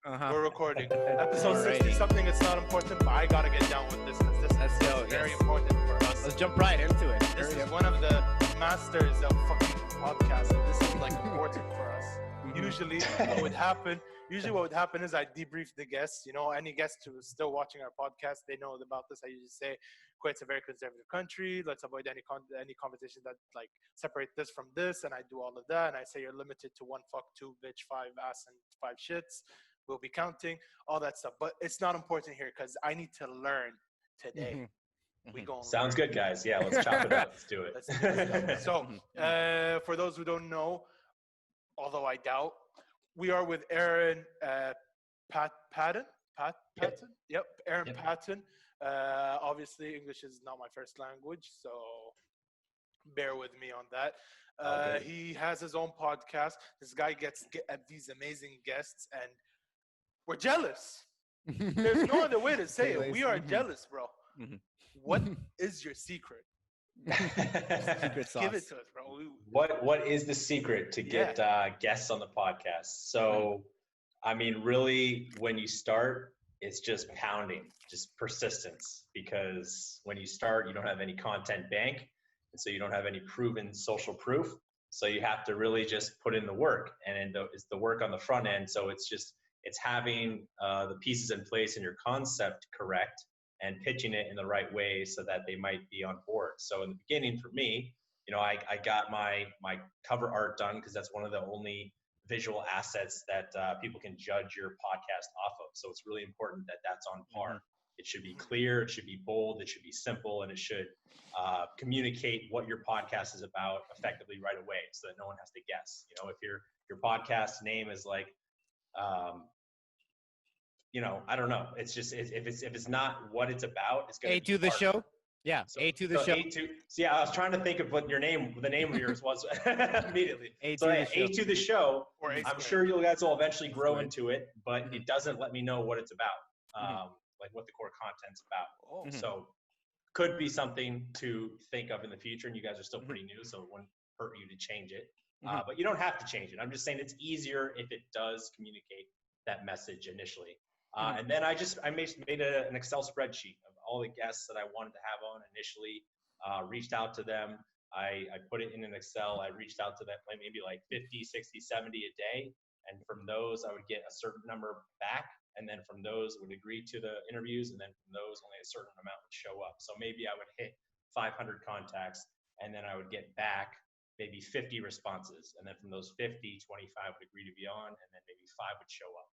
We're recording. Episode Alrighty. 60 something. It's not important, but I gotta get down with this because this is very important for us. Let's jump right into it. This is one of the masters of fucking podcasts, and this is like important for us. Usually, what would happen is I debrief the guests. You know, any guest who is still watching our podcast, they know about this. I usually say, Kuwait's a very conservative country. Let's avoid any conversation that like separate this from this. And I do all of that. And I say you're limited to 1 fuck, 2 bitch, 5 ass, and 5 shits. We'll be counting all that stuff. But it's not important here because I need to learn today. We go. Sounds good, guys. Yeah, let's chop it up. Let's do it. Let's do this. So, for those who don't know, although I doubt, we are with Aaron Patton. Yep, Aaron Patton. Obviously, English is not my first language, so bear with me on that. He has his own podcast. This guy gets these amazing guests, and we're jealous. There's no other way to say it. We are jealous, bro. What is your secret? Secret sauce. Give it to us, bro. What is the secret to get guests on the podcast? So, I mean, really, when you start, it's just pounding, just persistence. Because when you start, you don't have any content bank, and so you don't have any proven social proof. So you have to really just put in the work, and it's the work on the front end. So it's having the pieces in place and your concept correct, and pitching it in the right way so that they might be on board. So in the beginning, for me, you know, I got my cover art done because that's one of the only visual assets that people can judge your podcast off of. So it's really important that that's on par. It should be clear, it should be bold, it should be simple, and it should communicate what your podcast is about effectively right away so that no one has to guess. You know, if your podcast name is like, you know, I don't know. It's just if it's not what it's about, it's going to be A to the show. Yeah, so, A to the show. Yeah, I was trying to think of what the name of yours was immediately. A to the show. I'm sure you guys will eventually grow into it, but it doesn't let me know what it's about, like what the core content's about. So could be something to think of in the future, and you guys are still pretty new, so it wouldn't hurt you to change it. But you don't have to change it. I'm just saying it's easier if it does communicate that message initially. And then I made an Excel spreadsheet of all the guests that I wanted to have on initially, reached out to them. I put it in an Excel. I reached out to them maybe like 50, 60, 70 a day. And from those, I would get a certain number back. And then from those, would agree to the interviews. And then from those, only a certain amount would show up. So maybe I would hit 500 contacts, and then I would get back maybe 50 responses. And then from those 50, 25 would agree to be on, and then maybe 5 would show up.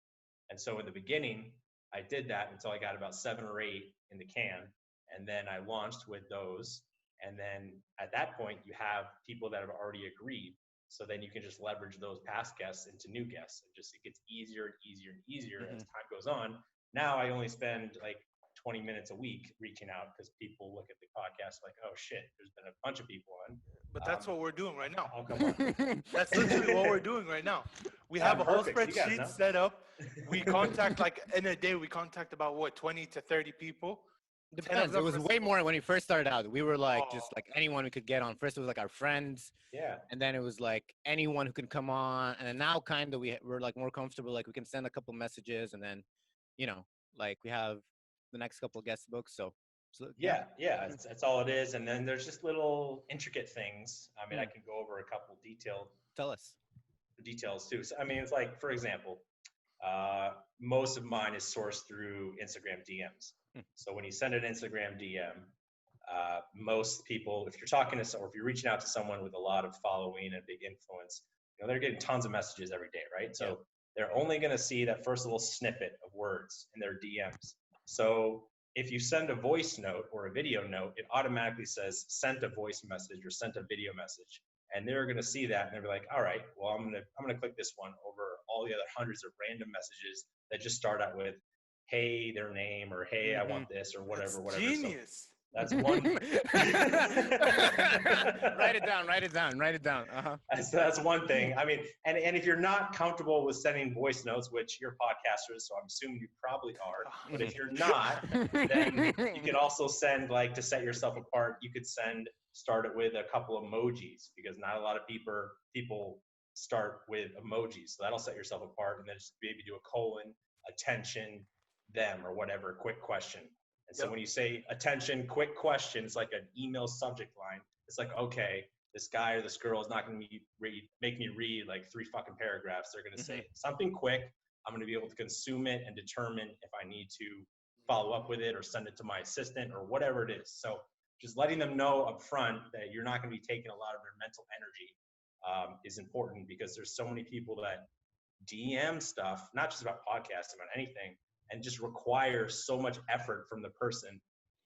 And so in the beginning, I did that until I got about 7 or 8 in the can. And then I launched with those. And then at that point, you have people that have already agreed. So then you can just leverage those past guests into new guests. And just it gets easier and easier and easier as time goes on. Now I only spend like 20 minutes a week reaching out because people look at the podcast like, oh shit, there's been a bunch of people on. But that's what we're doing right now. Oh, come on. That's literally what we're doing right now. We have a whole spreadsheet set up. We contact, like in a day, we contact about 20 to 30 people. Depends. It was way more when we first started out. We were like, just like anyone we could get on. First, it was like our friends. Yeah. And then it was like anyone who could come on. And then now kind of we're like more comfortable. Like we can send a couple messages, and then, you know, like we have the next couple guest books. So yeah, that's all it is. And then there's just little intricate things. I mean, I can go over a couple details too. So, I mean, it's like, for example, most of mine is sourced through Instagram DMs. So when you send an Instagram DM, most people, if you're talking to or if you're reaching out to someone with a lot of following and big influence, you know, they're getting tons of messages every day, right? So they're only going to see that first little snippet of words in their DMs. So if you send a voice note or a video note, it automatically says sent a voice message or sent a video message. And they're going to see that and they're like, all right, well, I'm going to click this one over all the other hundreds of random messages that just start out with, hey, their name, or hey, I want this, or whatever. Genius. So that's one. Write it down. That's one thing. I mean, and if you're not comfortable with sending voice notes, which you're podcasters, so I'm assuming you probably are, but if you're not, then you could also send, like, to set yourself apart, you could start it with a couple emojis, because not a lot of people start with emojis. So that'll set yourself apart, and then just maybe do a colon, attention, them, or whatever, quick question. And so when you say attention, quick question, it's like an email subject line. It's like, okay, this guy or this girl is not going to make me read like 3 fucking paragraphs. They're going to say something quick. I'm going to be able to consume it and determine if I need to follow up with it or send it to my assistant or whatever it is. So just letting them know up front that you're not going to be taking a lot of their mental energy is important, because there's so many people that DM stuff, not just about podcasting, about anything, and just requires so much effort from the person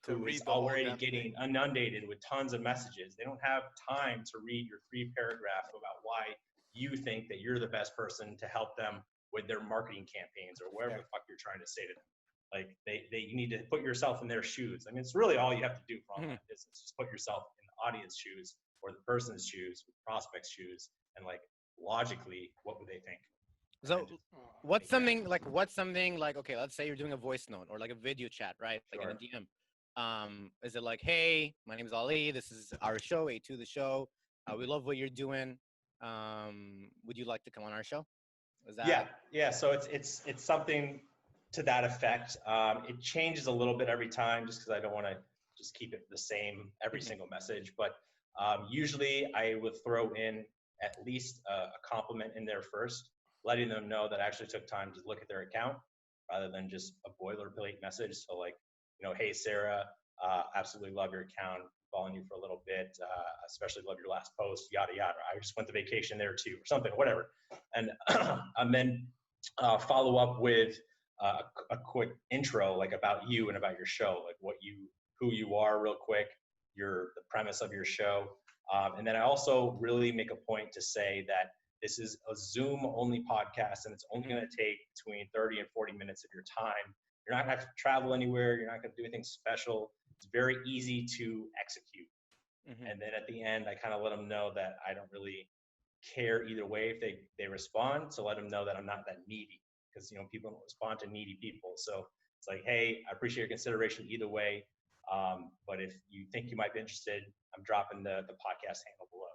who is already getting inundated with tons of messages. They don't have time to read your 3 paragraphs about why you think that you're the best person to help them with their marketing campaigns or whatever the fuck you're trying to say to them. Like you need to put yourself in their shoes. I mean, it's really all you have to do for online business. Just put yourself in the audience shoes or the person's shoes, the prospect's shoes, and like logically, what would they think? So what's something like, okay, let's say you're doing a voice note or like a video chat, right? Like in a DM. Is it like, hey, my name is Ali. This is our show, A2 the show. We love what you're doing. Would you like to come on our show? Is that? Yeah. So it's something to that effect. It changes a little bit every time, just because I don't want to just keep it the same every single message. But usually I would throw in at least a compliment in there first, letting them know that I actually took time to look at their account rather than just a boilerplate message. So like, hey, Sarah, absolutely love your account, following you for a little bit, especially love your last post, yada, yada. I just went to vacation there too, or something, whatever. And, and then follow up with a quick intro, like about you and about your show, like who you are real quick, the premise of your show. And then I also really make a point to say that this is a Zoom-only podcast, and it's only going to take between 30 and 40 minutes of your time. You're not going to have to travel anywhere. You're not going to do anything special. It's very easy to execute. And then at the end, I kind of let them know that I don't really care either way if they respond. So let them know that I'm not that needy, because people don't respond to needy people. So it's like, hey, I appreciate your consideration either way. But if you think you might be interested, I'm dropping the podcast handle below.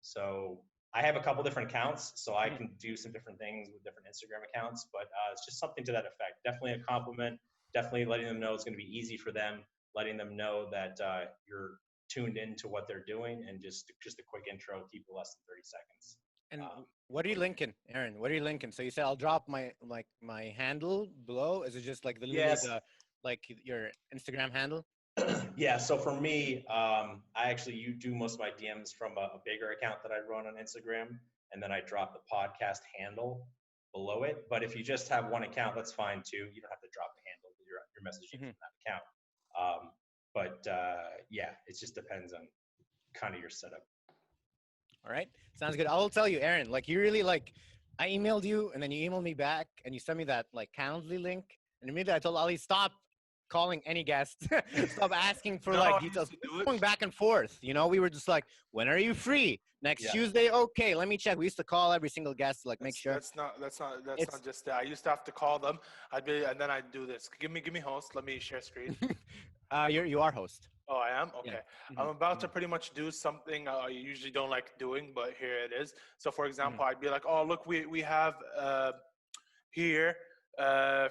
So I have a couple different accounts, so I can do some different things with different Instagram accounts, but it's just something to that effect. Definitely a compliment, definitely letting them know it's going to be easy for them, letting them know that you're tuned into what they're doing, and just a quick intro, keep it less than 30 seconds. And what are you linking, Aaron? What are you linking? So you said I'll drop my handle below. Is it just like your Instagram handle? Yeah, so for me, you do most of my DMs from a bigger account that I run on Instagram, and then I drop the podcast handle below it. But if you just have one account, that's fine too. You don't have to drop the handle. You're messaging from that account. Yeah, it just depends on kind of your setup. All right, sounds good. I will tell you, Aaron, like you really I emailed you, and then you emailed me back, and you sent me that Calendly link, and immediately I told Ali, stop calling any guest. Stop asking for details. Going back and forth. We were just like, when are you free? Next Tuesday? Okay, let me check. We used to call every single guest to make sure. That's not just that. I used to have to call them. and then I'd do this. Give me host. Let me share screen. You are host. Oh, I am? Okay. Yeah. I'm about to pretty much do something I usually don't like doing, but here it is. So for example, I'd be like, oh, look, we have here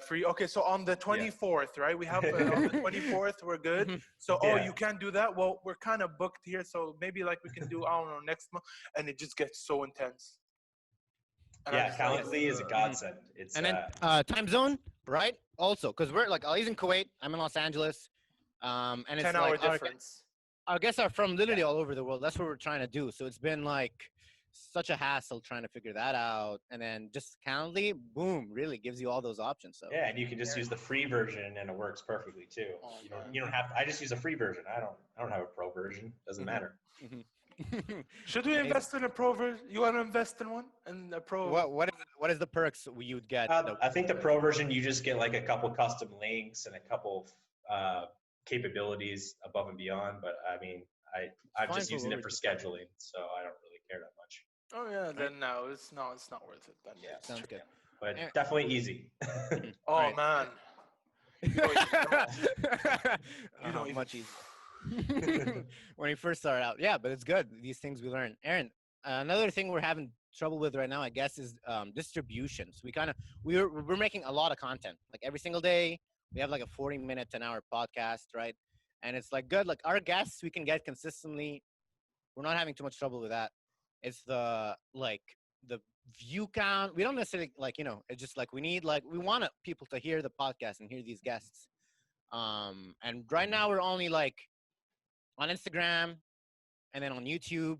free. Okay, so on the 24th, right? We have on the 24th, we're good. So you can't do that. Well, we're kind of booked here, so maybe we can do, I don't know, next month. And it just gets so intense. And Calendly is a godsend. It's and then time zone, right? Also, because we're Ali's in Kuwait, I'm in Los Angeles, and it's 10-hour difference. Our guests are from literally all over the world. That's what we're trying to do. So it's been such a hassle trying to figure that out, and then just Calendly, boom, really gives you all those options. So and you can just use the free version, and it works perfectly too. You don't have to. I just use a free version. I don't have a pro version. Doesn't matter. Should we invest in a pro version? You want to invest in one? And a pro? What is the perks you'd get? I think the pro version, you just get a couple custom links and a couple capabilities above and beyond. But I mean, I'm just using it for scheduling, so I don't really care that much. Oh yeah, then no, it's not worth it. Then sounds good. But definitely easy. Oh man. Much easier. When we first started out, but it's good. These things we learn. Aaron, another thing we're having trouble with right now, I guess, is distribution. So we're making a lot of content. Like every single day, we have like a 40-minute to an hour podcast, right? And it's like good. Like our guests, we can get consistently. We're not having too much trouble with that. It's the view count. We don't necessarily it's just like we want people to hear the podcast and hear these guests. And right now we're only like on Instagram and then on YouTube.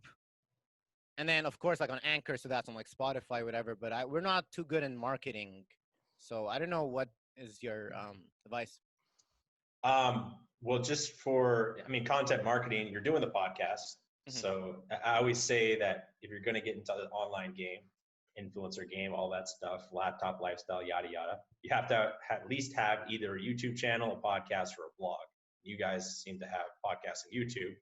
And then of course like on Anchor, so that's on like Spotify, whatever. But we're not too good in marketing. So I don't know, what is your advice? Well, just for, content marketing, you're doing the podcast. So I always say that if you're going to get into the online game, influencer game, all that stuff, laptop lifestyle, yada, yada, you have to at least have either a YouTube channel, a podcast, or a blog. You guys seem to have podcasts and YouTube.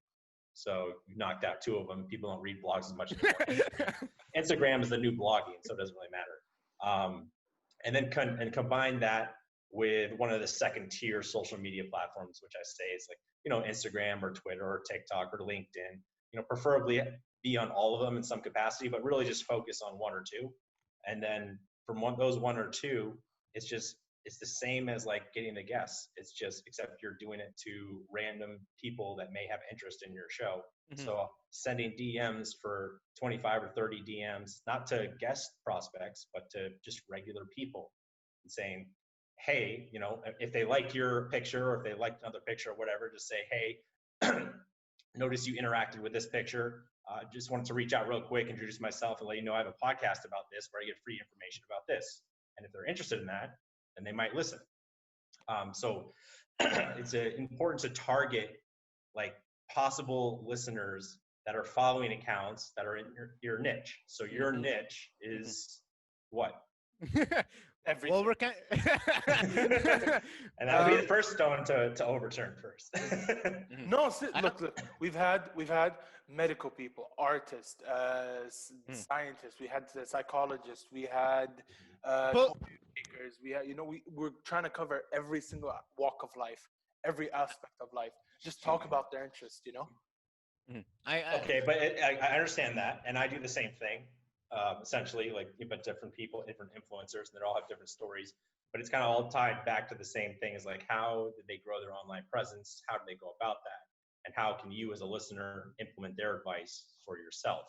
So you knocked out two of them. People don't read blogs as much anymore. Instagram is the new blogging, so it doesn't really matter. And then combine that with one of the second tier social media platforms, which I say is like, Instagram or Twitter or TikTok or LinkedIn, preferably be on all of them in some capacity, but really just focus on one or two. And then from those one or two, it's the same as like getting the guests. It's just, except you're doing it to random people that may have interest in your show. So sending DMs for 25 or 30 DMs, not to guest prospects, but to just regular people, and saying, hey, if they liked your picture or if they liked another picture or whatever, just say, hey, notice you interacted with this picture. Just wanted to reach out real quick, introduce myself, and let you know I have a podcast about this where I get free information about this. And if they're interested in that, then they might listen. So it's important to target like possible listeners that are following accounts that are in your niche. So your niche is what? Everything. Well, we're kind and that'll be the first stone to overturn first. No, look, we've had medical people, artists, scientists, we had psychologists, we had makers, we had, we're trying to cover every single walk of life, every aspect of life. Just talk about their interest, Okay, but I understand that, and I do the same thing. Essentially, like, but different people, different influencers, and they all have different stories. But it's kind of all tied back to the same thing: is like, how did they grow their online presence? How do they go about that? And how can you, as a listener, implement their advice for yourself?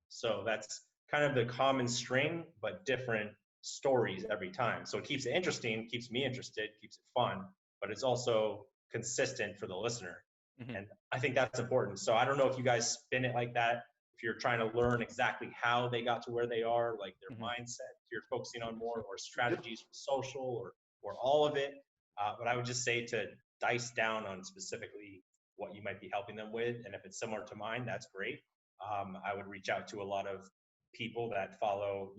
So that's kind of the common string, but different stories every time. So it keeps it interesting, keeps me interested, keeps it fun, but it's also consistent for the listener. And I think that's important. So I don't know if you guys spin it like that. If you're trying to learn exactly how they got to where they are, like their mindset, you're focusing on more, or strategies for social, or all of it. But I would just say to dice down on specifically what you might be helping them with. And if it's similar to mine, that's great. I would reach out to a lot of people that follow,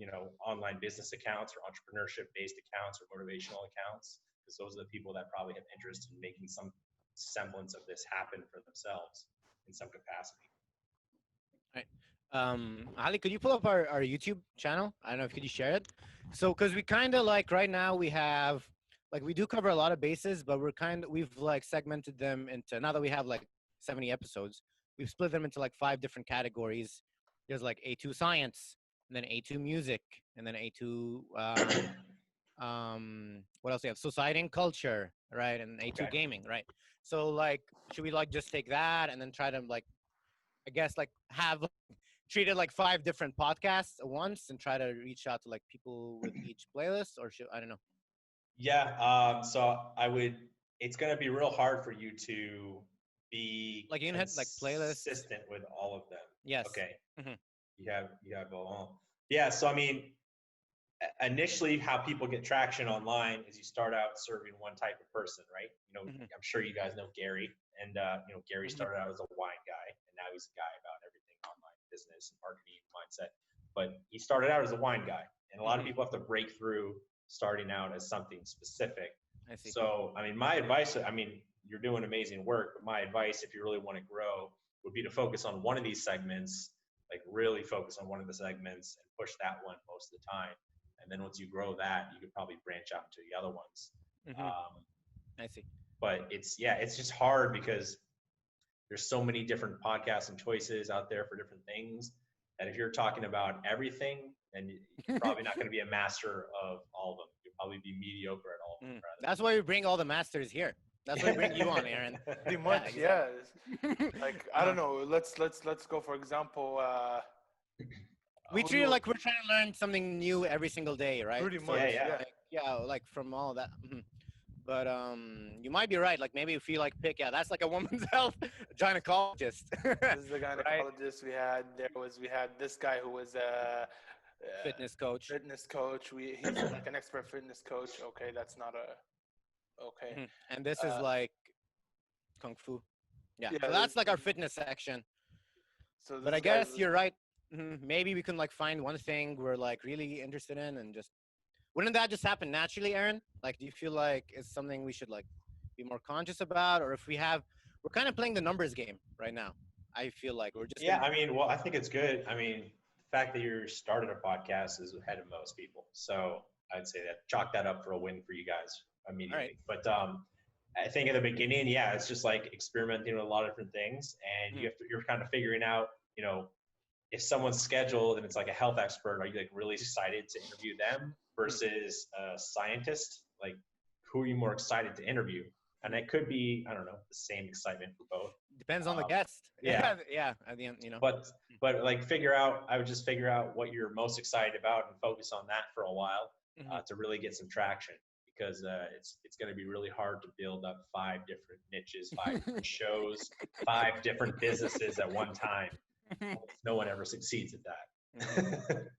online business accounts or entrepreneurship-based accounts or motivational accounts, because those are the people that probably have interest in making some semblance of this happen for themselves in some capacity. Ali, could you pull up our YouTube channel? I don't know if could you share it? So, because we kind of like right now we have like we do cover a lot of bases, but we've like segmented them into, now that we have like 70 episodes, we've split them into like 5 different categories. There's like A2 science, and then A2 music, and then A2 what else do we have? Society and culture, right? And A2 gaming, right? So like, should we like just take that and then try to like, I guess like have treated like 5 different podcasts at once and try to reach out to like people with each playlist, or I don't know. Yeah. So it's going to be real hard for you to be like you had like playlists consistent with all of them. Yes. Okay. You have all. Yeah. So, initially how people get traction online is you start out serving one type of person, right? I'm sure you guys know Gary, and Gary started out as a wine guy, and now he's a guy about everything online business and marketing mindset. But he started out as a wine guy, and a lot of people have to break through starting out as something specific. I see. So, my advice, you're doing amazing work, but my advice, if you really want to grow, would be to focus on one of these segments, like really focus on one of the segments and push that one most of the time. And then once you grow that, you could probably branch out to the other ones. I see. But it's just hard because there's so many different podcasts and choices out there for different things. that if you're talking about everything, then you're probably not going to be a master of all of them. You'll probably be mediocre at all of them. That's why we bring all the masters here. That's why we bring you on, Aaron. Pretty much, yeah. Like I don't know. Let's go for example. We treat it like we're trying to learn something new every single day, right? Pretty much, Like from all that. But you might be right. Like maybe if you like pick, that's like a woman's health gynecologist. This is the gynecologist we had this guy who was a fitness coach. He's like an expert fitness coach. Okay, that's not a okay. And this is like kung fu. Yeah, so that's like our fitness section. So, but I guess you're right. Maybe we can like find one thing we're like really interested in and just. Wouldn't that just happen naturally, Aaron? Like, do you feel like it's something we should like be more conscious about, or if we're kind of playing the numbers game right now? I feel like we're just. I mean, well, I think it's good. I mean, the fact that you're starting a podcast is ahead of most people, so I'd say that chalk that up for a win for you guys immediately. Right. But I think in the beginning, it's just like experimenting with a lot of different things, and you're kind of figuring out, if someone's scheduled and it's like a health expert, are you like really excited to interview them versus a scientist? Like, who are you more excited to interview? And it could be, I don't know, the same excitement for both. Depends on the guest. Yeah. At the end, But like I would just figure out what you're most excited about and focus on that for a while to really get some traction, because it's going to be really hard to build up 5 different niches, 5 different shows, 5 different businesses at one time. No one ever succeeds at that.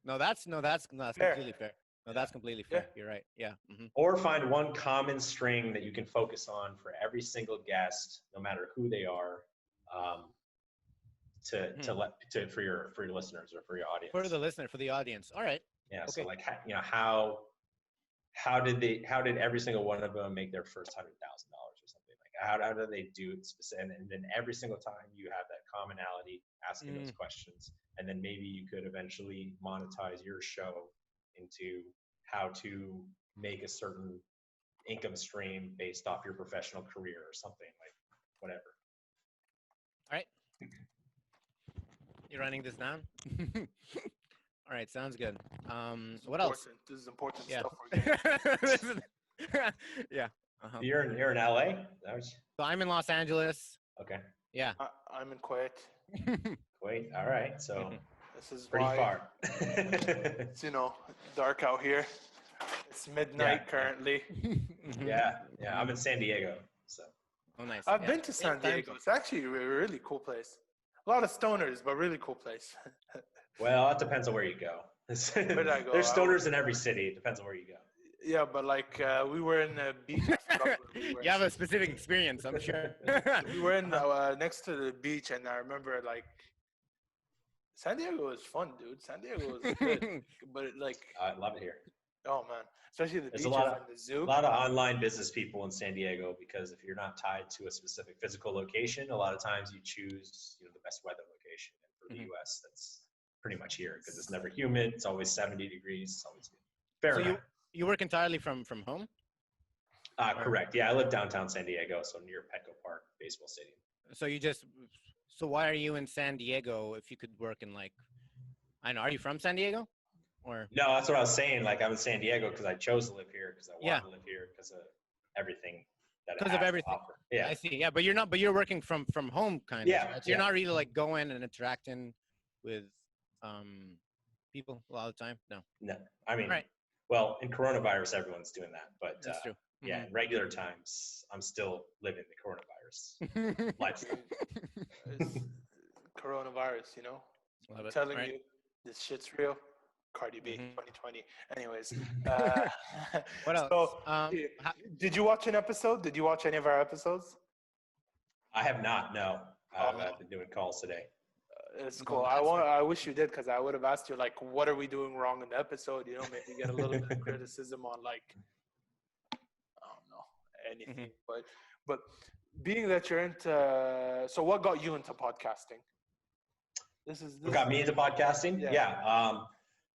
No, that's completely fair. No, that's completely fair. You're right. Yeah. Or find one common string that you can focus on for every single guest, no matter who they are, for your listeners or for your audience. For the listener, for the audience. All right. Yeah. Okay. So like, how did every single one of them make their first $100,000 or something? Like how do they do it specific? And then every single time you have that commonality, asking those questions, and then maybe you could eventually monetize your show into how to make a certain income stream based off your professional career or something, like whatever. All right. You're writing this down? All right, sounds good. What else? This is important stuff. Yeah. You're in LA? So I'm in Los Angeles. Okay. Yeah. I'm in Kuwait. Kuwait. All right. So this is pretty far. It's dark out here. It's midnight currently. Yeah. I'm in San Diego. So. Oh, nice. I've been to San Diego. It's actually a really cool place. A lot of stoners, but really cool place. Well, it depends on where you go. Where did I go? There's stoners in every city. It depends on where you go. Yeah, but like we were in the beach. You have a specific experience, I'm sure. We were in next to the beach, and I remember like San Diego was fun, dude. San Diego was good, but I love it here. Oh man, especially the beaches and the zoo. A lot of online business people in San Diego, because if you're not tied to a specific physical location, a lot of times you choose the best weather location. And for the U.S., that's pretty much here, because it's never humid. It's always 70 degrees. It's always fair enough. You work entirely from home? Correct. Yeah, I live downtown San Diego, so near Petco Park Baseball Stadium. So why are you in San Diego if you could work in are you from San Diego? Or no, that's what I was saying. Like, I'm in San Diego because I chose to live here, because I want to live here because of everything that it has to offer. Yeah, I see. Yeah, but you're working from home kind of. Yeah. Right? So you're not really like going and interacting with people a lot of the time. No. I mean, right. Well, in coronavirus, everyone's doing that, but that's true. Yeah, in regular times, I'm still living the coronavirus lifestyle. Coronavirus, I'm telling you, this shit's real. Cardi B, 2020. Anyways, what else? So, did you watch an episode? Did you watch any of our episodes? I have not. No, I've been doing calls today. It's cool. I wish you did, because I would have asked you like, what are we doing wrong in the episode? Maybe get a little bit of criticism on like, I don't know, anything. But being that you're into, so what got you into podcasting? What got me into podcasting? Yeah.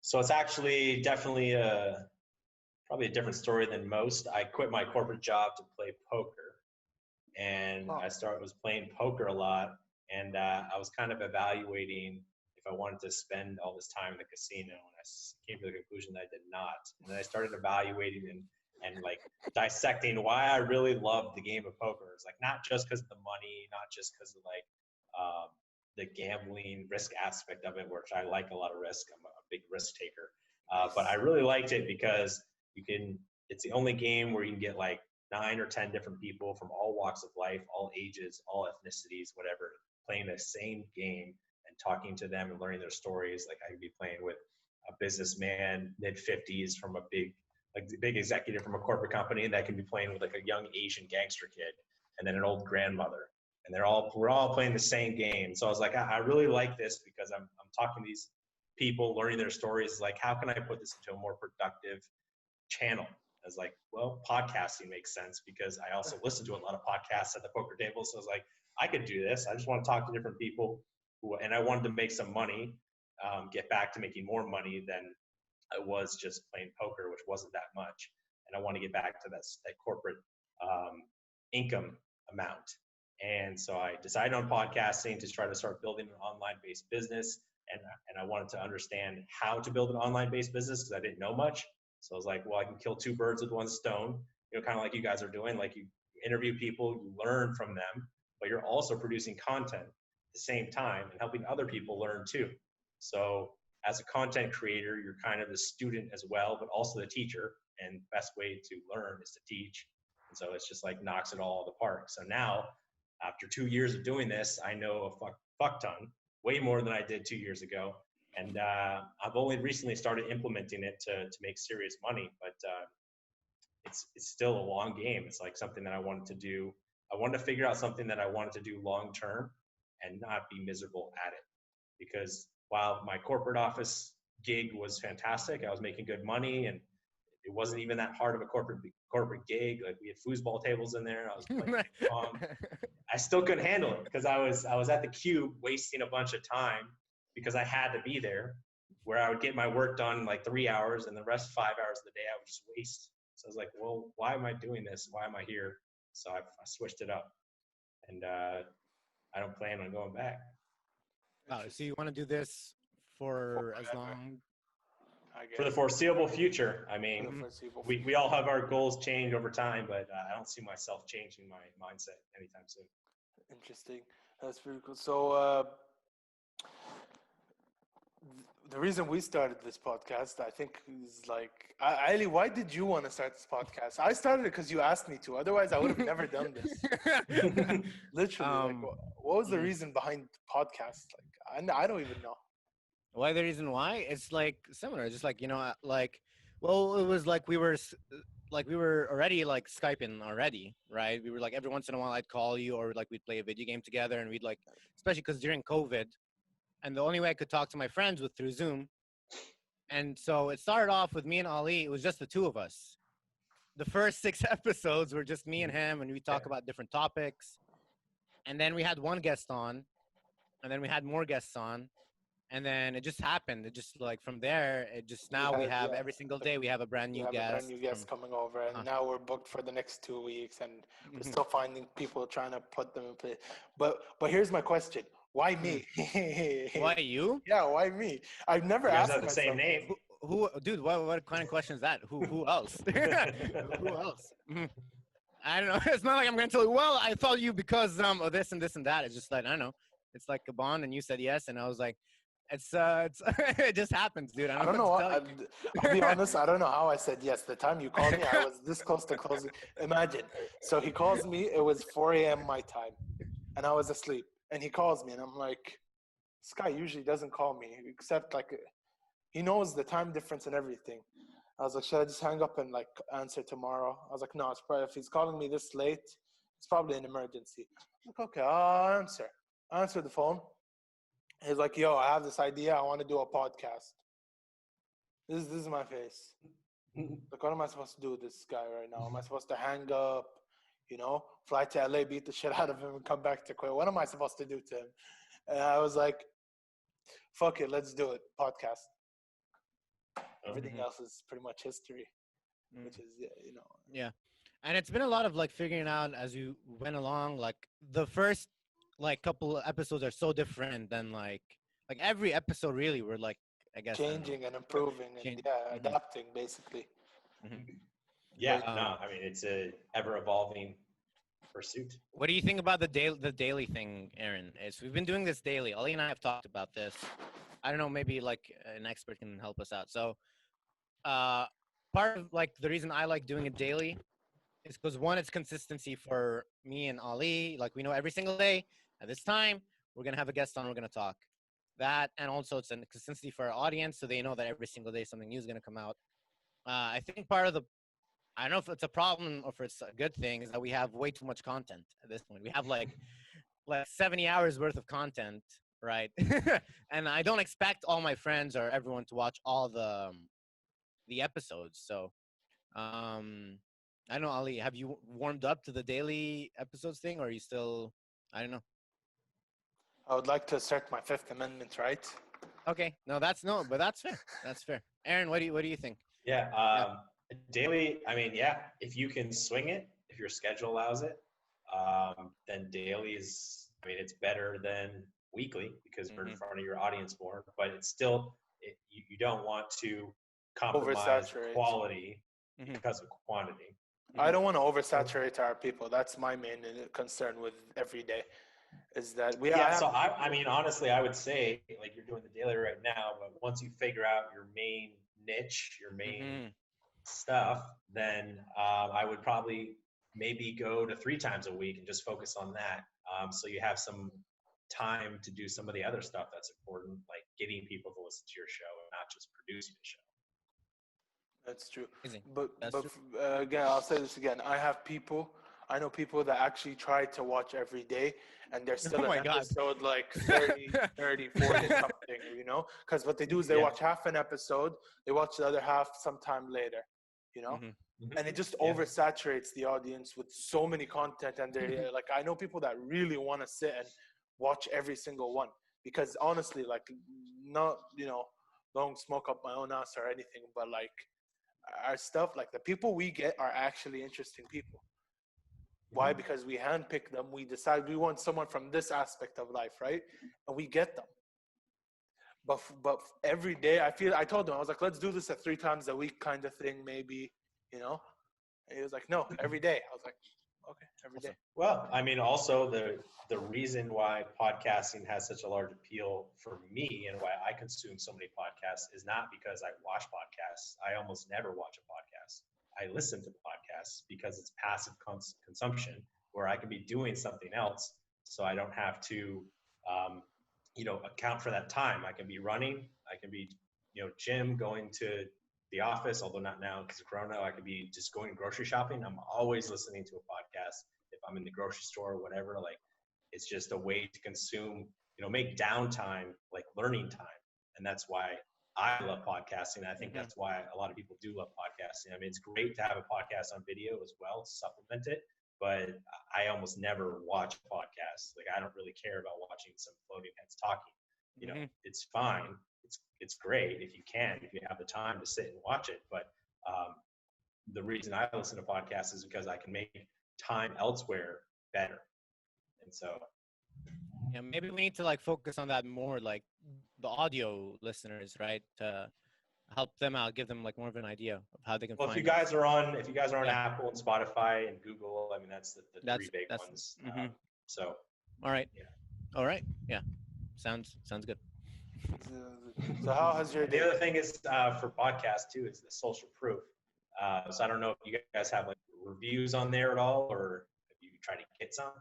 So it's actually definitely probably a different story than most. I quit my corporate job to play poker, and I was playing poker a lot. And I was kind of evaluating if I wanted to spend all this time in the casino, and I came to the conclusion that I did not. And then I started evaluating and like dissecting why I really loved the game of poker. It's like not just because of the money, not just because of like the gambling risk aspect of it, which I like a lot of risk. I'm a big risk taker, but I really liked it because it's the only game where you can get like 9 or 10 different people from all walks of life, all ages, all ethnicities, whatever, playing the same game and talking to them and learning their stories. Like I could be playing with a businessman, mid-50s from a big executive from a corporate company, and that can be playing with like a young Asian gangster kid, and then an old grandmother. And we're all playing the same game. So I was like, I really like this because I'm talking to these people, learning their stories. Like, how can I put this into a more productive channel? I was like, well, podcasting makes sense because I also listen to a lot of podcasts at the poker table. So I was like, I could do this. I just want to talk to different people and I wanted to make some money, get back to making more money than I was just playing poker, which wasn't that much. And I want to get back to that corporate income amount. And so I decided on podcasting to try to start building an online-based business. And I wanted to understand how to build an online-based business because I didn't know much. So I was like, well, I can kill 2 birds with 1 stone, kind of like you guys are doing. Like you interview people, you learn from them, but you're also producing content at the same time and helping other people learn too. So as a content creator, you're kind of the student as well, but also the teacher. And the best way to learn is to teach. And so it's just like knocks it all out of the park. So now, after 2 years of doing this, I know a fuck ton, way more than I did 2 years ago. And I've only recently started implementing it to make serious money, but it's still a long game. It's like something that I wanted to do. I wanted to figure out something that I wanted to do long term and not be miserable at it. Because while my corporate office gig was fantastic, I was making good money, and it wasn't even that hard of a corporate gig. Like we had foosball tables in there. I was playing pong. I still couldn't handle it because I was at the cube wasting a bunch of time because I had to be there, where I would get my work done in like 3 hours, and the rest 5 hours of the day I would just waste. So I was like, well, why am I doing this? Why am I here? So I switched it up, and I don't plan on going back. So you want to do this for as long? For the foreseeable future. I mean, we all have our goals change over time, but I don't see myself changing my mindset anytime soon. Interesting. That's pretty cool. So the reason we started this podcast, I think, is like, Ali, why did you want to start this podcast? I started it because you asked me to. Otherwise, I would have never done this. Literally, what was the reason behind the podcast? Like, I don't even know. Why the reason why? It's like similar. Just like, well, it was like we were already like Skyping already, right? We were like every once in a while I'd call you, or like we'd play a video game together, and we'd like, especially because during COVID, and the only way I could talk to my friends was through Zoom. And so it started off with me and Ali. It was just the 2 of us. The first 6 episodes were just me and him, and we talk about different topics. And then we had 1 guest on, and then we had more guests on. And then it just happened. It just like from there, it just now we have every single day we have a brand new guest. Coming over, and now we're booked for the next 2 weeks, and we're still finding people trying to put them in place. But here's my question: why me? Why you? Yeah, why me? I've never asked have the same name. Who, dude? What kind of question is that? Who else? Who else? I don't know. It's not like I'm going to tell you, well, I thought you because of this and this and that. It's just like, I don't know. It's like a bond, and you said yes, and I was like, it's it just happens, dude. I don't know what I'll be honest, I don't know how I said yes. The time you called me, I was this close to closing. Imagine. So he calls me, it was 4 a.m. my time, and I was asleep. And he calls me, and I'm like, this guy usually doesn't call me, except like he knows the time difference and everything. I was like, should I just hang up and like answer tomorrow? I was like, no, it's probably, if he's calling me this late, it's probably an emergency. I'm like, okay, I'll answer. I answered the phone. He's like, yo, I have this idea. I want to do a podcast. This is my face. Like, what am I supposed to do with this guy right now? Am I supposed to hang up, fly to LA, beat the shit out of him, and come back to Kuwait? What am I supposed to do to him? And I was like, fuck it, let's do it. Podcast. Everything else is pretty much history, which is, Yeah. And it's been a lot of like figuring out as you went along. Like the first like couple episodes are so different than like like every episode really we're like, I guess, I don't know, changing and improving and change. adapting basically. Yeah, But no, I mean, it's a ever evolving pursuit. What do you think about the daily thing, Aaron? Is we've been doing this daily. Ali and I have talked about this. I don't know, maybe like an expert can help us out. So, uh, part of like the reason I like doing it daily is because one, it's consistency for me and Ali. Like we know every single day at this time we're gonna have a guest on. We're gonna talk that, and also it's a consistency for our audience, so they know that every single day something new is gonna come out. I think part of the I don't know if it's a problem or if it's a good thing is that we have way too much content at this point. We have like 70 hours worth of content, right? And I don't expect all my friends or everyone to watch all the episodes. So, I don't know, Ali, have you warmed up to the daily episodes thing, or are you still? I don't know. I would like to assert my Fifth Amendment right. Okay, no, but that's fair. That's fair. Aaron, what do you think? Yeah, Yeah. daily. I mean, yeah, if you can swing it, if your schedule allows it, then daily is. I mean, it's better than weekly because we're in front of your audience more. But it's still, you don't want to compromise Oversaturate. quality because of quantity. I don't want to oversaturate our people. That's my main concern with every day. Is that I mean, honestly, I would say like you're doing the daily right now, but once you figure out your main niche, your main stuff, then I would probably maybe go to 3 times a week and just focus on that. So you have some time to do some of the other stuff that's important, like getting people to listen to your show and not just producing the show. That's true. Amazing. But That's but true. again, I'll say this again. I know people that actually try to watch every day, and they're still Oh my an God. episode like 30, 30, 40 something, Because what they do is they watch half an episode, they watch the other half sometime later, and it just oversaturates the audience with so many content. And they're like, I know people that really want to sit and watch every single one because honestly, like, not, don't smoke up my own ass or anything, but like our stuff, like the people we get are actually interesting people. Why? Because we handpick them. We decide we want someone from this aspect of life, right? And we get them. But every day, I told them, I was like, let's do this at 3 times a week kind of thing, maybe, And he was like, no, every day. I was like, okay, every day. Well, I mean, also the reason why podcasting has such a large appeal for me and why I consume so many podcasts is not because I watch podcasts. I almost never watch a podcast. I listen to podcasts because it's passive consumption where I can be doing something else, so I don't have to, account for that time. I can be running. I can be, gym, going to the office, although not now because of Corona. I could be just going grocery shopping. I'm always listening to a podcast. If I'm in the grocery store or whatever, like it's just a way to consume, make downtime like learning time. And that's why I love podcasting. I think that's why a lot of people do love podcasting. I mean, it's great to have a podcast on video as well, supplement it, but I almost never watch a podcast. Like I don't really care about watching some floating heads talking. It's fine. It's great if you have the time to sit and watch it. But the reason I listen to podcasts is because I can make time elsewhere better. And so, yeah, maybe we need to like focus on that more, like the audio listeners, right? To help them out, give them like more of an idea of how they can. Well, find if you guys are on Yeah. Apple and Spotify and Google, I mean that's the 3 big ones. So. All right. Yeah. All right. Yeah. Sounds good. So how has your day? The other thing is for podcasts too is the social proof. So I don't know if you guys have like reviews on there at all, or if you try to get some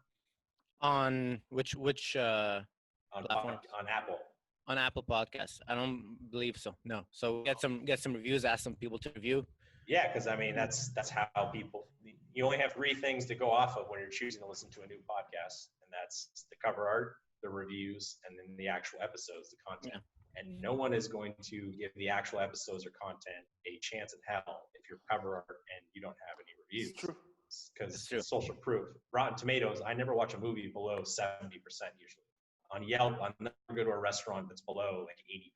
On which platform? On Apple. On Apple Podcasts. I don't believe so. No. So get some reviews. Ask some people to review. Yeah, because I mean that's how people. You only have 3 things to go off of when you're choosing to listen to a new podcast, and that's the cover art, the reviews, and then the actual episodes, the content. Yeah. And no one is going to give the actual episodes or content a chance in hell if you're cover art and you don't have any reviews. It's true. Because social proof. Rotten Tomatoes, I never watch a movie below 70% usually. On Yelp, I'm not going to go to a restaurant that's below like 80%.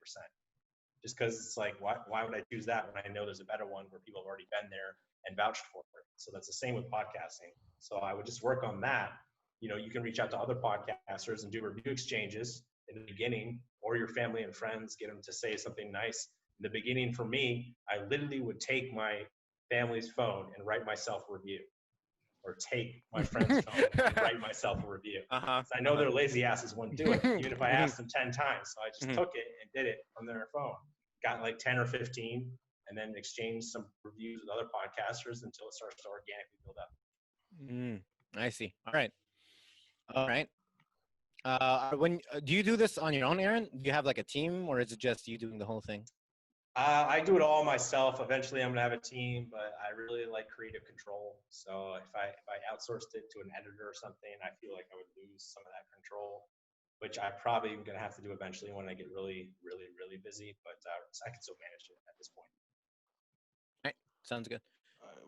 Just because it's like, why would I choose that when I know there's a better one where people have already been there and vouched for it? So that's the same with podcasting. So I would just work on that. You can reach out to other podcasters and do review exchanges. in the beginning, or your family and friends, get them to say something nice. In the beginning, for me, I literally would take my family's phone and write myself a review, or take my friend's phone and write myself a review. So I know their lazy asses wouldn't do it, even if I asked them 10 times. So I just took it and did it from their phone. Got like 10 or 15, and then exchanged some reviews with other podcasters until it starts to organically build up. I see. All right. Do you do this on your own, Aaron? Do you have like a team, or is it just you doing the whole thing? I do it all myself. Eventually, I'm gonna have a team, but I really like creative control. So if I outsourced it to an editor or something, I feel like I would lose some of that control, which I probably am gonna have to do eventually when I get really, really, really busy. But I can still manage it at this point. All right, sounds good.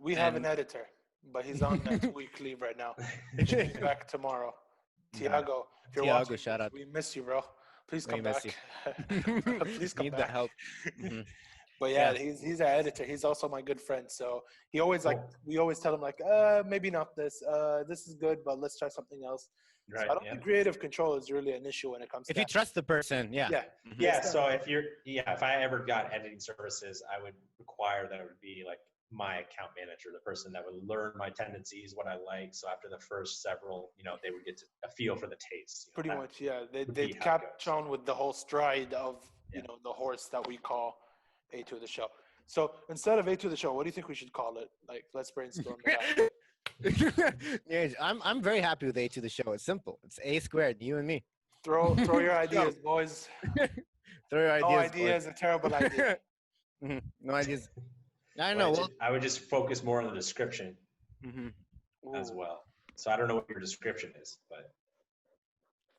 We have an editor, but he's on a 2-week leave right now. He should be back tomorrow. Tiago, if you're watching, shout out. we miss you, bro. Please come back. Please come Need back. the help. But yeah, he's our editor. He's also my good friend. So he always we always tell him like, maybe not this. This is good, but let's try something else. Right. So I don't think creative control is really an issue when it comes to if you trust the person. Yeah. So if I ever got editing services, I would require that it would be like my account manager, the person that would learn my tendencies, what I like. So after the first several, they would get a feel for the taste. Pretty much, yeah. They'd catch on with the whole stride of, the horse that we call A2 the show. So instead of A2 the show, what do you think we should call it? Like, let's brainstorm that. Yeah, I'm very happy with A2 the show. It's simple. It's A squared, you and me. Throw your ideas, boys. Throw your ideas. No idea is a terrible idea. No ideas. I know. I would just focus more on the description as well. So I don't know what your description is, but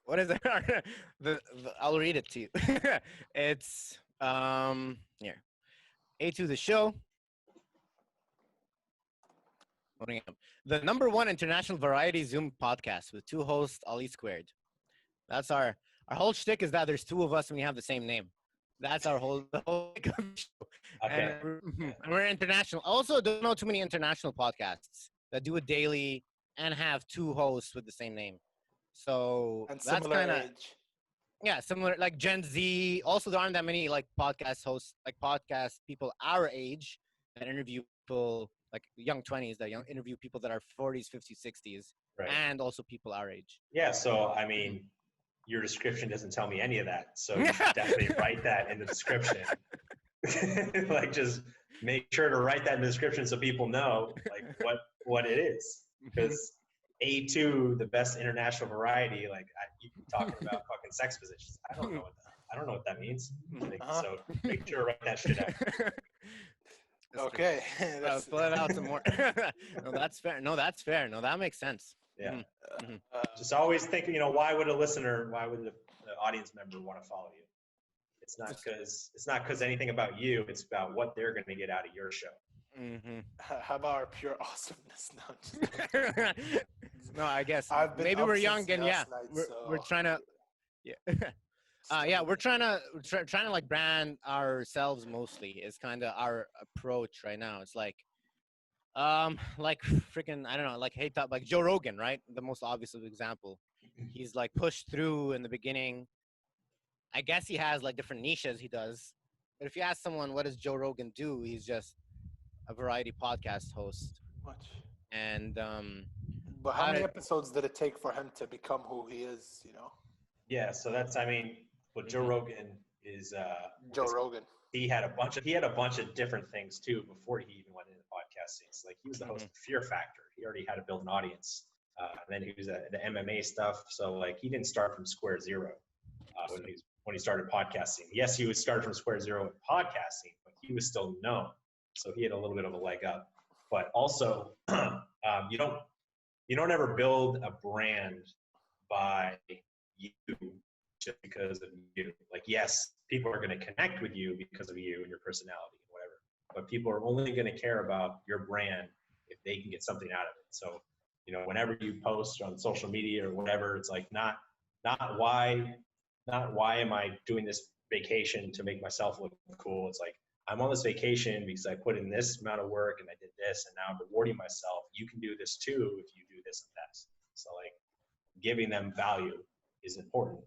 what is it? I'll read it to you. It's here. A2 the show. The #1 international variety Zoom podcast with 2 hosts, all E squared. That's our whole shtick is that there's 2 of us and we have the same name. That's the whole show. Okay. And we're international. Also, don't know too many international podcasts that do it daily and have 2 hosts with the same name. So and that's kind of similar. Like Gen Z. Also, there aren't that many like podcast hosts, like podcast people our age that interview people like young 20s that interview people that are 40s, 50s, 60s, and also people our age. Yeah. So I mean, your description doesn't tell me any of that. So you should definitely write that in the description. Like, just make sure to write that in the description so people know like what it is. Because A2, the best international variety, like you talking about fucking sex positions. I don't know what that means. So make sure to write that shit out. Okay. Split it out some more. No, that's fair. No, that makes sense. Yeah. Just always think, why would the audience member want to follow you? It's not because anything about you. It's about what they're going to get out of your show. How about our pure awesomeness? No, I guess maybe we're young and we're trying to, we're trying to like brand ourselves mostly. Is kind of our approach right now. It's like freaking, I don't know, like Haejl, like Joe Rogan, right? The most obvious example. He's like pushed through in the beginning. I guess he has like different niches he does. But if you ask someone, what does Joe Rogan do? He's just a variety podcast host. Much. And but how many episodes did it take for him to become who he is? Yeah. So that's, what Joe Rogan is. Joe Rogan. He had a bunch of different things too before he even went into podcasting. So, like, he was the host of Fear Factor. He already had to build an audience. And then he was the MMA stuff. So like, he didn't start from square zero when he started podcasting. Yes, he was started from square zero in podcasting, but he was still known. So he had a little bit of a leg up. But also, you don't ever build a brand by you just because of you. Like, yes, people are going to connect with you because of you and your personality and whatever. But people are only going to care about your brand if they can get something out of it. So, whenever you post on social media or whatever, it's like not why am I doing this vacation to make myself look cool. It's like, I'm on this vacation because I put in this amount of work and I did this, and now I'm rewarding myself. You can do this too if you do this and that. So like, giving them value is important.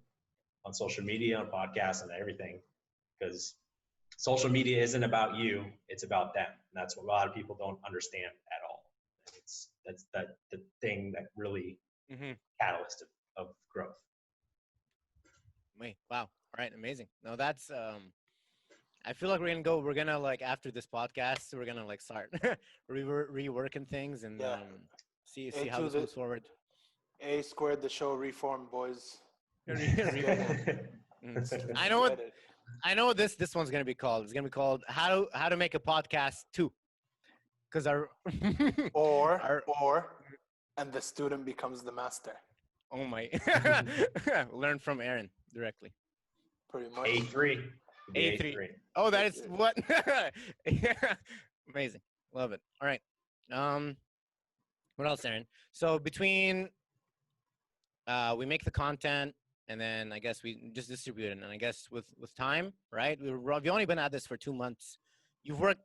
on social media, on podcasts, and everything, because social media isn't about you, it's about them. And that's what a lot of people don't understand at all. That's the thing that really catalyst of growth. Wait, wow. All right, amazing. No, that's I feel like we're gonna like after this podcast, we're gonna like start reworking things and see how this moves forward. A squared the show reform, boys. I know this one's gonna be called. It's gonna be called how to make a podcast too, because and the student becomes the master. Oh my! Learn from Aaron directly. Pretty much. A3. Oh, that is what? Amazing. Love it. All right. What else, Aaron? So between we make the content, and then I guess we just distribute it. And I guess with time, right? We've only been at this for 2 months. You work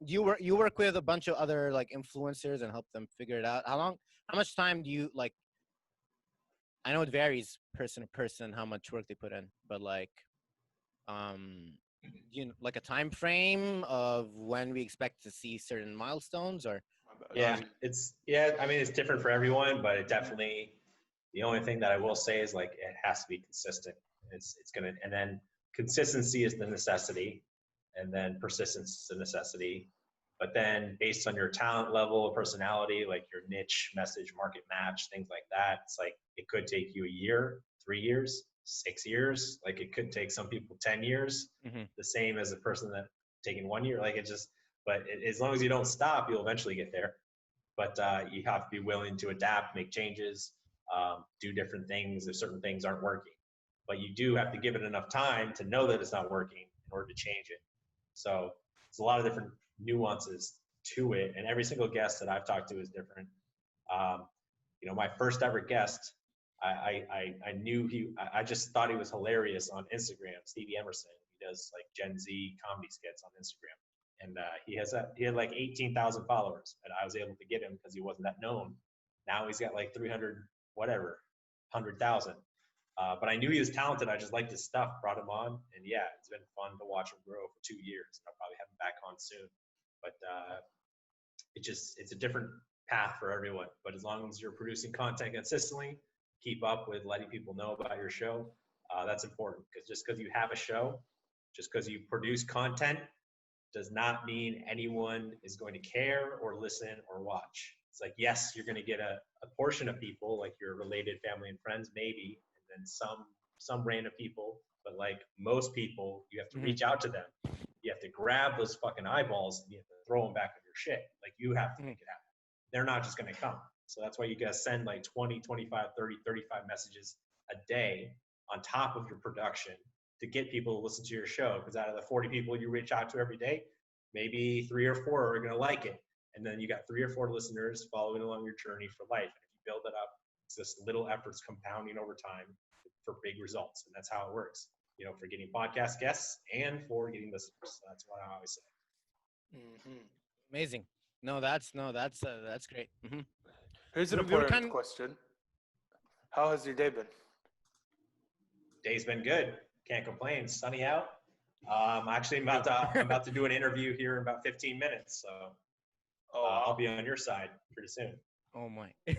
with a bunch of other like influencers and help them figure it out. How much time do you like? I know it varies person to person how much work they put in, but like, like a time frame of when we expect to see certain milestones, or I mean it's different for everyone, but it definitely, the only thing that I will say is like it has to be consistent. It's gonna, and then consistency is the necessity, and then persistence is the necessity. But then based on your talent level, personality, like your niche, message, market match, things like that, it's like it could take you a year, 3 years, 6 years. Like it could take some people 10 years, the same as a person that taking 1 year. Like but as long as you don't stop, you'll eventually get there. But you have to be willing to adapt, make changes, do different things if certain things aren't working. But you do have to give it enough time to know that it's not working in order to change it. So it's a lot of different nuances to it, and every single guest that I've talked to is different. My first ever guest, I knew I just thought he was hilarious on Instagram. Stevie Emerson, he does like Gen Z comedy skits on Instagram, and he had like 18,000 followers, and I was able to get him because he wasn't that known. Now he's got like 100,000. But I knew he was talented. I just liked his stuff, brought him on, and yeah, it's been fun to watch him grow for 2 years. I'll probably have him back on soon. But it's a different path for everyone. But as long as you're producing content consistently, keep up with letting people know about your show. That's important, because just because you have a show, just because you produce content, does not mean anyone is going to care or listen or watch. It's like, yes, you're going to get a portion of people, like your related family and friends, maybe, and then some random people. But like most people, you have to reach out to them. You have to grab those fucking eyeballs and you have to throw them back on your shit. Like you have to make it happen. They're not just going to come. So that's why you guys send like 20, 25, 30, 35 messages a day on top of your production to get people to listen to your show. Because out of the 40 people you reach out to every day, maybe 3 or 4 are going to like it. And then you got 3 or 4 listeners following along your journey for life. And if you build it up, it's just little efforts compounding over time for big results. And that's how it works, for getting podcast guests and for getting listeners. So that's what I always say. Amazing. That's great. Here's an important question. How has your day been? Day's been good. Can't complain. It's sunny out. Actually, I'm about to do an interview here in about 15 minutes. So I'll be on your side pretty soon. Oh my. It's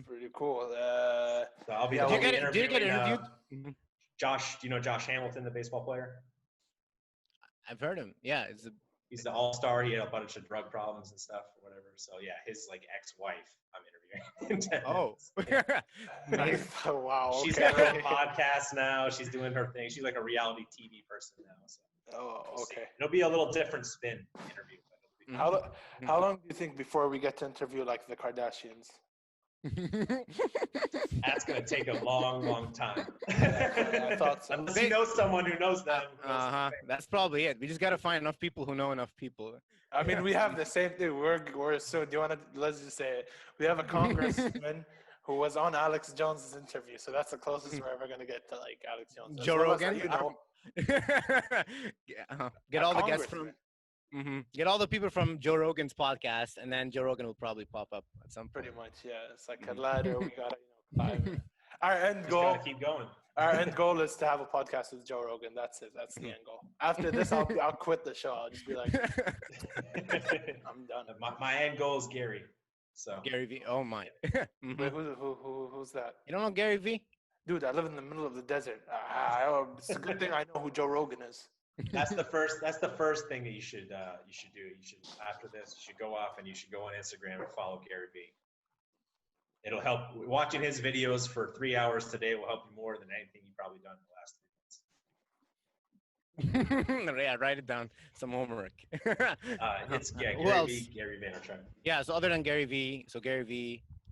pretty cool. So I'll be. Did you get interviewed? Josh, do you know Josh Hamilton, the baseball player? I've heard him. Yeah, he's the all-star. He had a bunch of drug problems and stuff or whatever. So yeah, his like ex-wife I'm interviewing. Oh. Oh wow. Okay. She's got her own podcast now. She's doing her thing. She's like a reality TV person now. So okay. It'll be a little different spin interview. How long do you think before we get to interview like the Kardashians? That's going to take a long, long time. I thought so. Unless you know someone who knows them. That's probably it. We just got to find enough people who know enough people. I mean, we have the same thing. We're so. Do you want to? Let's just say it. We have a congressman who was on Alex Jones's interview, so that's the closest we're ever gonna get to like Alex Jones. Joe Rogan. Get all the guests from. Get all the people from Joe Rogan's podcast, and then Joe Rogan will probably pop up at some point. Pretty much, yeah. It's like a ladder. We got 5. Our end Just goal. gotta keep going. Our end goal is to have a podcast with Joe Rogan. That's it. That's the end goal. After this, I'll quit the show. I'll just be like, I'm done. My end goal is Gary. So Gary V. Oh my. Wait, who's that? You don't know Gary V? Dude, I live in the middle of the desert. It's a good thing I know who Joe Rogan is. That's the first thing that you should do. You should, after this, you should go off and you should go on Instagram and follow Gary V. It'll help. Watching his videos for 3 hours today will help you more than anything you've probably done in the last 3 months. Yeah, write it down. Some homework. It's Gary Vaynerchuk. Yeah, so other than Gary V,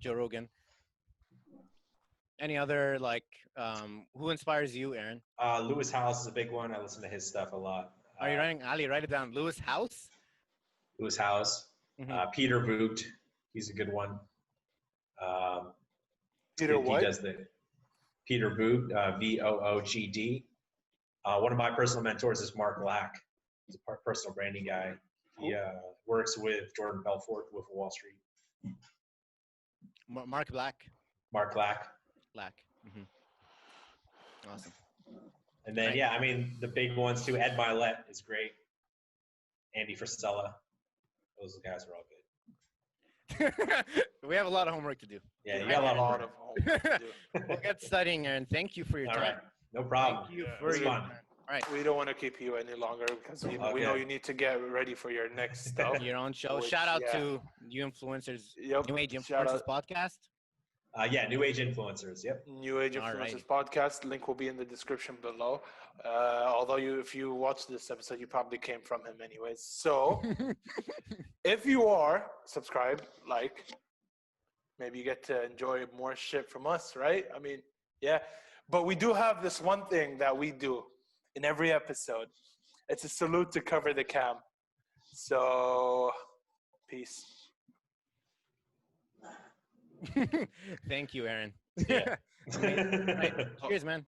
Joe Rogan. Any other who inspires you, Aaron? Lewis House is a big one. I listen to his stuff a lot. Are you writing? Ali, write it down. Lewis House. Lewis House. Peter Voogd. He's a good one. Peter what? He does Peter Voogd, Voogd. One of my personal mentors is Mark Lack. He's a personal branding guy. He works with Jordan Belfort with Wall Street. Mark Black. Mark Lack. Awesome. And then, the big ones too. Ed Milet is great. Andy Frisella. Those guys are all good. We have a lot of homework to do. Yeah, you got a lot of homework to do. We'll get studying, Aaron. Thank you for your time. Right. No problem. Thank you for your time. All right. We don't want to keep you any longer because we know you need to get ready for your next stuff. Your own show. Shout out to New Influencers, New Age Influencers podcast. New Age Influencers. Yep. New Age Influencers podcast. Link will be in the description below. Although if you watch this episode, you probably came from him anyways. So if you are, subscribe, maybe you get to enjoy more shit from us, right? I mean, yeah. But we do have this one thing that we do in every episode. It's a salute to cover the cam. So, peace. Thank you, Aaron. Yeah. Right. Cheers, man.